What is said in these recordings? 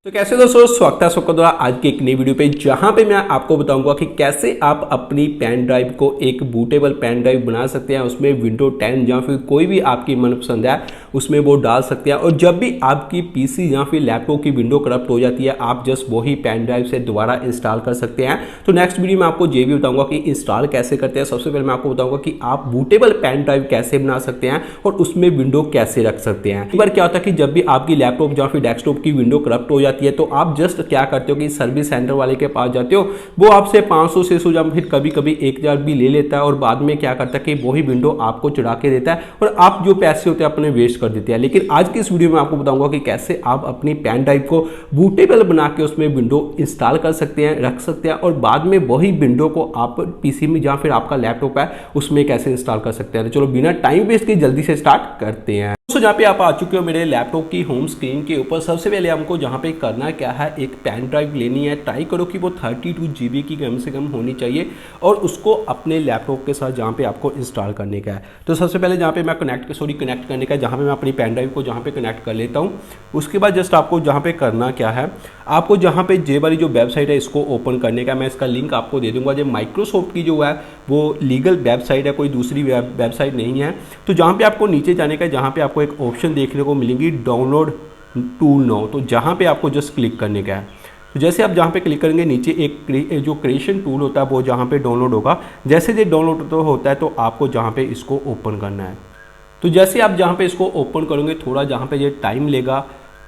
तो कैसे दोस्तों, स्वागत है सबका द्वारा आज की एक नई वीडियो पे, जहां पे मैं आपको बताऊंगा कि कैसे आप अपनी पेन ड्राइव को एक बूटेबल पेन ड्राइव बना सकते हैं। उसमें विंडो 10 या फिर कोई भी आपकी मनपसंद है उसमें वो डाल सकते हैं। और जब भी आपकी पीसी या फिर लैपटॉप की विंडो करप्ट हो जाती है, आप जस्ट वही पेन ड्राइव से दोबारा इंस्टॉल कर सकते हैं। तो नेक्स्ट वीडियो में आपको ये भी बताऊंगा कि इंस्टॉल कैसे करते हैं। सबसे पहले मैं आपको बताऊंगा कि आप बूटेबल पेन ड्राइव कैसे बना सकते हैं और उसमें विंडो कैसे रख सकते हैं। एक बार क्या होता है कि जब भी आपकी लैपटॉप या फिर डेस्कटॉप की विंडो करप्ट हो जाती है तो आप जस्ट क्या करते हो कि सर्विस सेंटर वाले के पास जाते हो, वो आपसे 500-600 या फिर कभी कभी 1000 भी ले लेता है और बाद में क्या करता है कि वही विंडो आपको चढ़ा के देता है और आप जो पैसे होते हैं अपने वेस्ट कर देते हैं। लेकिन आज की इस वीडियो में आपको बताऊंगा कि कैसे आप अपनी पेन ड्राइव को बूटेबल बना के उसमें विंडो इंस्टॉल कर सकते हैं, रख सकते हैं और बाद में वही विंडो को आप पीसी में या फिर आपका लैपटॉप है उसमें कैसे इंस्टॉल कर सकते हैं। तो चलो बिना टाइम वेस्ट के जल्दी से स्टार्ट करते हैं। दोस्तों जहाँ पे आप आ चुके हो मेरे लैपटॉप की होम स्क्रीन के ऊपर, सबसे पहले हमको जहाँ पे करना क्या है, एक पेन ड्राइव लेनी है। ट्राई करो कि वो 32 GB की कम से कम होनी चाहिए और उसको अपने लैपटॉप के साथ जहाँ पे आपको इंस्टॉल करने का है। तो सबसे पहले जहाँ पे मैं कनेक्ट करने का है, जहाँ पे मैं अपनी पेन ड्राइव को जहाँ पे कनेक्ट कर लेता हूँ। उसके बाद जस्ट आपको जहाँ पे करना क्या है, आपको जहाँ पे जे वाली जो वेबसाइट है इसको ओपन करने का, मैं इसका लिंक आपको दे दूँगा। जो माइक्रोसॉफ्ट की जो है वो लीगल वेबसाइट है, कोई दूसरी वेबसाइट नहीं है। तो जहाँ पे आपको नीचे जाने का, जहाँ पे आपको एक ऑप्शन देखने को मिलेगी डाउनलोड टूल नाउ, तो जहाँ पे आपको जस्ट क्लिक करने का है। तो जैसे आप जहाँ पे क्लिक करेंगे नीचे एक जो क्रिएशन टूल होता है वो जहाँ पे डाउनलोड होगा। जैसे ये डाउनलोड तो होता है तो आपको जहाँ पे इसको ओपन करना है। तो जैसे आप जहाँ पे इसको ओपन करोगे, थोड़ा जहाँ पे ये टाइम लेगा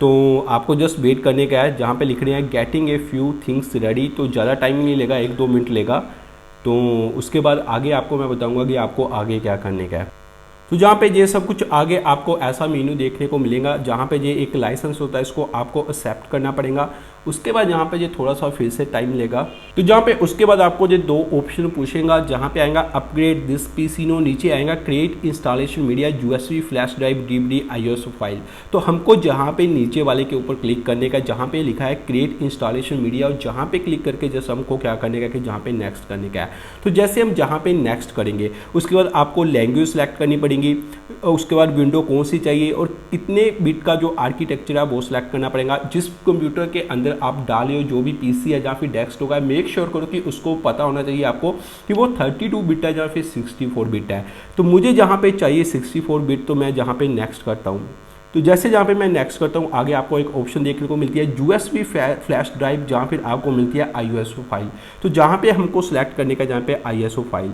तो आपको जस्ट वेट करने का है। जहाँ पे लिख रहे हैं getting a few things ready, तो ज़्यादा टाइम नहीं लेगा, 1-2 मिनट लेगा। तो उसके बाद आगे आपको मैं बताऊँगा कि आपको आगे क्या करने का है। तो जहाँ पे ये सब कुछ आगे आपको ऐसा मेन्यू देखने को मिलेगा, जहाँ पे ये एक लाइसेंस होता है इसको आपको एक्सेप्ट करना पड़ेगा। उसके बाद यहाँ पे ये थोड़ा सा फिर से टाइम लेगा। तो जहाँ पे उसके बाद आपको ये 2 ऑप्शन पूछेगा, जहाँ पे आएगा अपग्रेड दिस पीसी नो, नीचे आएगा create installation media USB flash drive DVD ISO file. तो हमको जहाँ पे नीचे वाले के ऊपर क्लिक करने का, जहाँ पे लिखा है क्रिएट इंस्टॉलेशन मीडिया, और जहाँ पे क्लिक करके जैसे हमको क्या करने का कि जहाँ पे नेक्स्ट करने का है। तो जैसे हम जहाँ पे नेक्स्ट करेंगे उसके बाद आपको लैंग्वेज सेलेक्ट करनी पड़ेगी। उसके बाद विंडो कौन सी चाहिए और कितने बिट का जो आर्किटेक्चर है वो सिलेक्ट करना पड़ेगा। जिस कंप्यूटर के अंदर आप डाले हो, जो भी पीसी है या फिर डेस्कटॉप है, मेक श्योर करो कि उसको पता होना चाहिए आपको कि वो 32 बिट है या फिर 64 बिट है। तो मुझे जहाँ पे चाहिए 64 बिट, तो मैं जहाँ पे नेक्स्ट करता हूँ। तो जैसे जहाँ पे मैं नेक्स्ट करता हूँ आगे आपको एक ऑप्शन देखने को मिलती है यूएसबी फ्लैश ड्राइव, जहाँ फिर आपको मिलती है आईएसओ फाइल। तो जहाँ पे हमको सिलेक्ट करने का, जहाँ पे आईएसओ फाइल,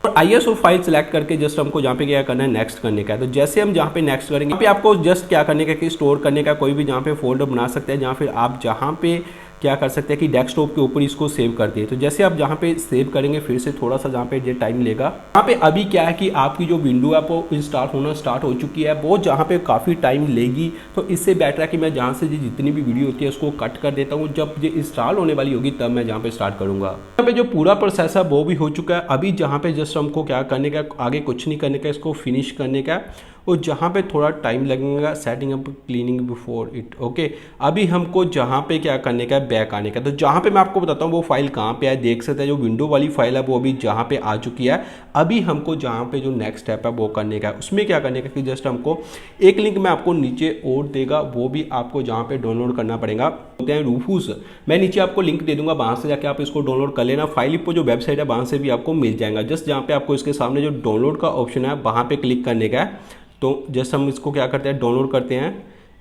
और आईएसओ फाइल सेलेक्ट करके जस्ट हमको जहाँ पे क्या करना है, नेक्स्ट करने का है। तो जैसे हम जहाँ पे नेक्स्ट करेंगे, यहाँ पे आपको जस्ट क्या करने का कि स्टोर करने का कोई भी जहाँ पे फोल्डर बना सकते हैं, जहाँ फिर आप जहाँ पे क्या कर सकते हैं कि डेस्कटॉप के ऊपर इसको सेव कर दिए। तो जैसे आप जहाँ पे सेव करेंगे, फिर से थोड़ा सा जहाँ पे ये टाइम लेगा। यहाँ पे अभी क्या है कि आपकी जो विंडो है वो इंस्टॉल होना स्टार्ट हो चुकी है, वो जहाँ पे काफ़ी टाइम लेगी। तो इससे बेटर है कि मैं जहाँ से जितनी भी वीडियो होती है उसको कट कर देता हूँ। जब ये इंस्टॉल होने वाली होगी तब मैं जहाँ पे स्टार्ट करूँगा। यहाँ पे जो पूरा प्रोसेस है वो भी हो चुका है। अभी जहाँ पे जस्ट हमको क्या करने का, आगे कुछ नहीं करने का, इसको फिनिश करने का। और जहाँ पे थोड़ा टाइम लगेगा setting up cleaning before it, okay. अभी हमको जहाँ पे क्या करने का है, बैक आने का। तो जहाँ पे मैं आपको बताता हूँ वो फाइल कहाँ पे है, देख सकते हैं जो विंडो वाली फाइल है वो अभी जहाँ पे आ चुकी है। अभी हमको जहाँ पे जो नेक्स्ट स्टेप है वो करने का है, उसमें क्या करने का कि जस्ट हमको एक लिंक में आपको नीचे और देगा, वो भी आपको जहाँ पे डाउनलोड करना पड़ेगा। होते हैं रूफूस, मैं नीचे आपको लिंक दे दूंगा, वहाँ से जाके आप इसको डाउनलोड कर लेना। फाइल पर जो वेबसाइट है वहाँ से भी आपको मिल जाएगा। जस्ट जहाँ पे आपको इसके सामने जो डाउनलोड का ऑप्शन है वहाँ पे क्लिक करने का है। तो जैसे हम इसको क्या करते हैं, डाउनलोड करते हैं,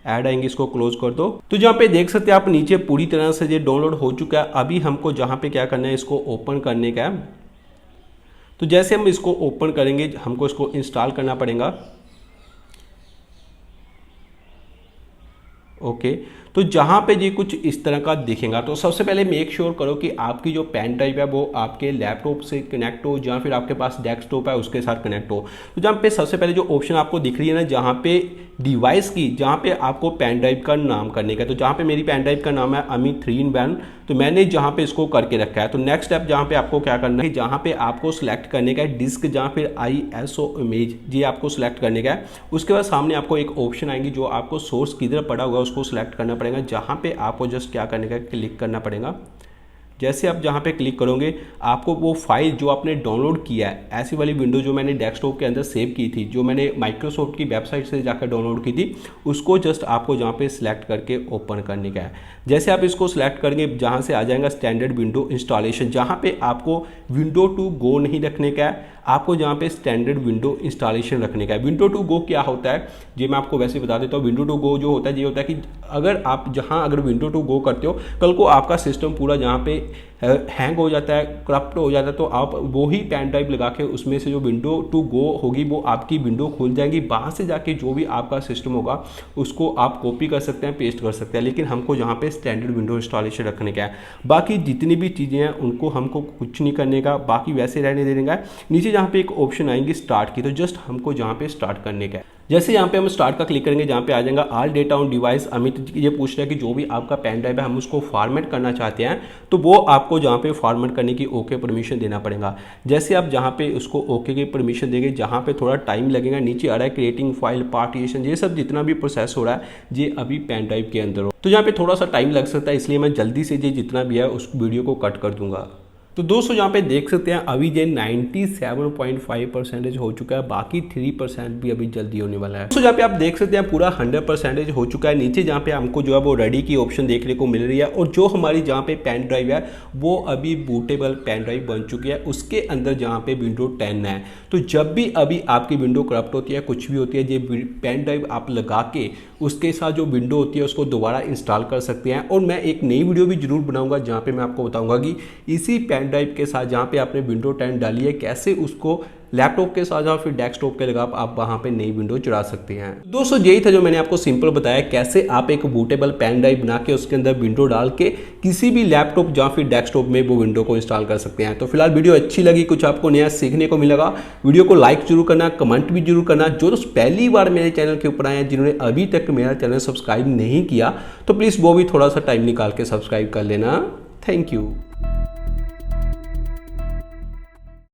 ऐड आएंगे, इसको क्लोज कर दो। तो जहाँ पे देख सकते हैं आप नीचे पूरी तरह से ये डाउनलोड हो चुका है। अभी हमको जहाँ पे क्या करना है, इसको ओपन करने का है। तो जैसे हम इसको ओपन करेंगे हमको इसको इंस्टॉल करना पड़ेगा, ओके। तो जहाँ पे ये कुछ इस तरह का दिखेगा, तो सबसे पहले मेक श्योर करो कि आपकी जो पेन ड्राइव है वो आपके लैपटॉप से कनेक्ट हो, या फिर आपके पास डेस्कटॉप है उसके साथ कनेक्ट हो। तो जहाँ पे सबसे पहले जो ऑप्शन आपको दिख रही है ना, जहाँ पे डिवाइस की, जहाँ पे आपको पेन ड्राइव का नाम करने का। तो जहाँ पे मेरी पेन ड्राइव का नाम है अमित 3-in-1, तो मैंने जहाँ पे इसको करके रखा है। तो नेक्स्ट स्टेप जहाँ पे आपको क्या करना है, जहाँ पे आपको सिलेक्ट करने का है डिस्क, जहाँ फिर आईएसओ इमेज, ये आपको सिलेक्ट करने का है। उसके बाद सामने आपको एक ऑप्शन आएंगी, जो आपको सोर्स किधर पड़ा हुआ है उसको सिलेक्ट करना पड़ेगा। जहाँ पे आपको जस्ट क्या करने का, क्लिक करना पड़ेगा। जैसे आप जहाँ पे क्लिक करोगे आपको वो फाइल जो आपने डाउनलोड किया है, ऐसी वाली विंडो जो मैंने डेस्कटॉप के अंदर सेव की थी, जो मैंने माइक्रोसॉफ्ट की वेबसाइट से जाकर डाउनलोड की थी, उसको जस्ट आपको जहाँ पे सिलेक्ट करके ओपन करने का है। जैसे आप इसको सिलेक्ट करेंगे जहाँ से आ जाएगा स्टैंडर्ड विंडो इंस्टॉलेशन, जहाँ पे आपको विंडो टू गो नहीं रखने का है, आपको जहाँ पे स्टैंडर्ड विंडो इंस्टॉलेशन रखने का है। विंडो टू गो क्या होता है ये मैं आपको वैसे बता देता हूँ। विंडो टू गो जो होता है ये होता है कि अगर आप जहाँ अगर विंडो टू गो करते हो, कल को आपका सिस्टम पूरा जहाँ पे हैंग हो जाता है, करप्ट हो जाता है, तो आप वो ही पेन ड्राइव लगा के उसमें से जो विंडो टू गो होगी वो आपकी विंडो खुल जाएगी। वहाँ से जाके जो भी आपका सिस्टम होगा उसको आप कॉपी कर सकते हैं, पेस्ट कर सकते हैं, लेकिन हमको यहाँ पे स्टैंडर्ड विंडो इंस्टॉलेशन रखने का है। बाकी जितनी भी चीज़ें हैं उनको हमको कुछ नहीं करने का, बाकी वैसे रहने देने का। नीचे जहाँ पे एक ऑप्शन आएंगी स्टार्ट की, तो जस्ट हमको जहाँ पे स्टार्ट करने का है। जैसे यहाँ पे हम स्टार्ट का क्लिक करेंगे, जहाँ पे आ जाएगा all data on device. Amit ये पूछ रहा है कि जो भी आपका पेन ड्राइव है हम उसको फॉर्मेट करना चाहते हैं, तो वो आपको जहाँ पे फॉर्मेट करने की ओके परमिशन देना पड़ेगा। जैसे आप जहाँ पे उसको ओके की परमिशन देंगे, जहाँ पे थोड़ा टाइम लगेगा, नीचे आ रहा है क्रिएटिंग फाइल पार्टीशन, ये सब जितना भी प्रोसेस हो रहा है ये अभी पेन ड्राइव के अंदर हो, तो यहाँ पे थोड़ा सा टाइम लग सकता है, इसलिए मैं जल्दी से ये जितना भी है उस वीडियो को कट कर दूंगा। तो दोस्तों यहाँ पे देख सकते हैं अभी ये 97.5% हो चुका है, बाकी 3% भी अभी जल्दी होने वाला है। तो यहाँ पे आप देख सकते हैं पूरा 100% हो चुका है। नीचे जहाँ पे हमको जो है वो रेडी की ऑप्शन देखने को मिल रही है, और जो हमारी जहाँ पे पेन ड्राइव है वो अभी बूटेबल पेन ड्राइव बन चुकी है, उसके अंदर जहाँ पे विंडो 10 है। तो जब भी अभी आपकी विंडो करप्ट होती है, कुछ भी होती है, ये पेन ड्राइव आप लगा के उसके साथ जो विंडो होती है उसको दोबारा इंस्टॉल कर सकते हैं। और मैं एक नई वीडियो भी जरूर बनाऊंगा जहाँ पे मैं आपको बताऊंगा कि इसी पेन ड्राइव के साथ जहाँ पे आपने विंडो 10 डाली है, कैसे उसको लैपटॉप के साथ या फिर डेस्कटॉप के लगा आप वहाँ पे नई विंडो चला सकते हैं। दोस्तों यही था जो मैंने आपको सिंपल बताया, कैसे आप एक बूटेबल पेन ड्राइव बना के उसके अंदर विंडो डाल के किसी भी लैपटॉप या फिर डेस्कटॉप में वो विंडो को इंस्टॉल कर सकते हैं। तो फिलहाल वीडियो अच्छी लगी, कुछ आपको नया सीखने को मिलेगा, वीडियो को लाइक जरूर करना, कमेंट भी जरूर करना। जो दोस्त पहली बार मेरे चैनल के ऊपर आए हैं, जिन्होंने अभी तक मेरा चैनल सब्सक्राइब नहीं किया, तो प्लीज़ वो भी थोड़ा सा टाइम निकाल के सब्सक्राइब कर लेना। Thank you.